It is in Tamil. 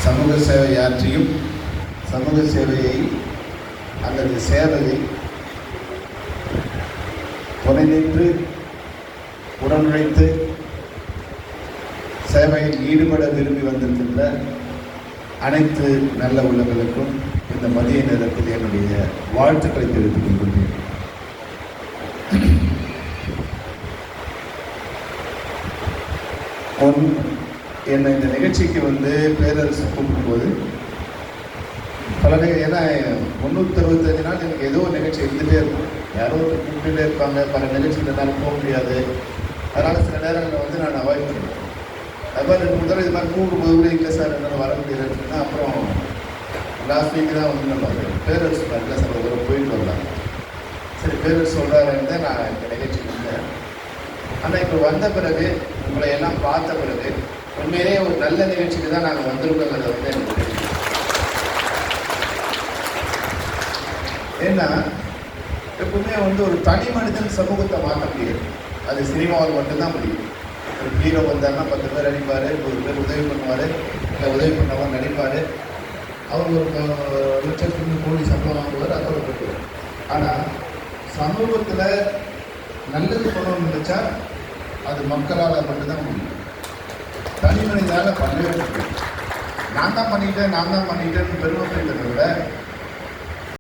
சமூக சேவையாற்றியும் சமூக சேவையை அல்லது சேவையை துணை நின்று உடனுழைத்து சேவையில் ஈடுபட விரும்பி வந்திருக்கின்ற அனைத்து நல்ல உள்ளங்களுக்கும் இந்த மதிய நேரத்தில் என்னுடைய வாழ்த்துக்களை தெரிவித்துக் கொள்கிறேன். என்னை இந்த நிகழ்ச்சிக்கு பேரரசு கூப்பிடும்போது பல ஏன்னா 365 நாள் எனக்கு ஏதோ ஒரு நிகழ்ச்சி இருந்துகிட்டே இருக்கும். யாரோ கூப்பிட்டுட்டே இருப்பாங்க. பல நிகழ்ச்சிகள் என்னால் போக முடியாது. அதனால் சில நேரங்களில் நான் அவாய்ட் பண்ணுவேன். அது மாதிரி 2 தடவை இது மாதிரி கூப்பிடும்போது கூட இல்லை சார் என்னால் வர முடியாதுன்னு சொன்னால் அப்புறம் லாஸ்ட் வீக் தான் நம்ம பேரரசு இல்லை சார் ஒரு தடவை போயிட்டு வரலாம். சரி பேரரசு சொல்கிறாருன்னு தான் நான் இந்த நிகழ்ச்சிக்கு வந்தேன். ஆனால் இப்போ வந்த பிறகு உங்களை எல்லாம் பார்த்த பிறகு உண்மையிலேயே ஒரு நல்ல நிகழ்ச்சிக்கு தான் நாங்கள் வந்திருக்கோங்கிறத எனக்கு தெரியும். ஏன்னா எப்பவுமே ஒரு தனி மனிதன் சமூகத்தை மாற்ற முடியாது. அது சினிமாவில் மட்டும்தான் முடியும். ஒரு ஹீரோ வந்தாருன்னா 10 பேர் அடிப்பார், 100 பேர் உதவி பண்ணுவார், இல்லை உதவி பண்ணவர் நடிப்பார். அவர் ஒரு லட்சத்துக்கு கோடி சம்பளம் வாங்குவார், அதோட போட்டுவார். ஆனால் சமூகத்தில் நல்லது பண்ணணும்னு நினச்சா அது மக்களால் மட்டும்தான் முடியும். தனி மனிதனால் பண்ணவே முடியும். நான் தான் பண்ணிட்டேன்னு பெருமை பெய்கிறத விட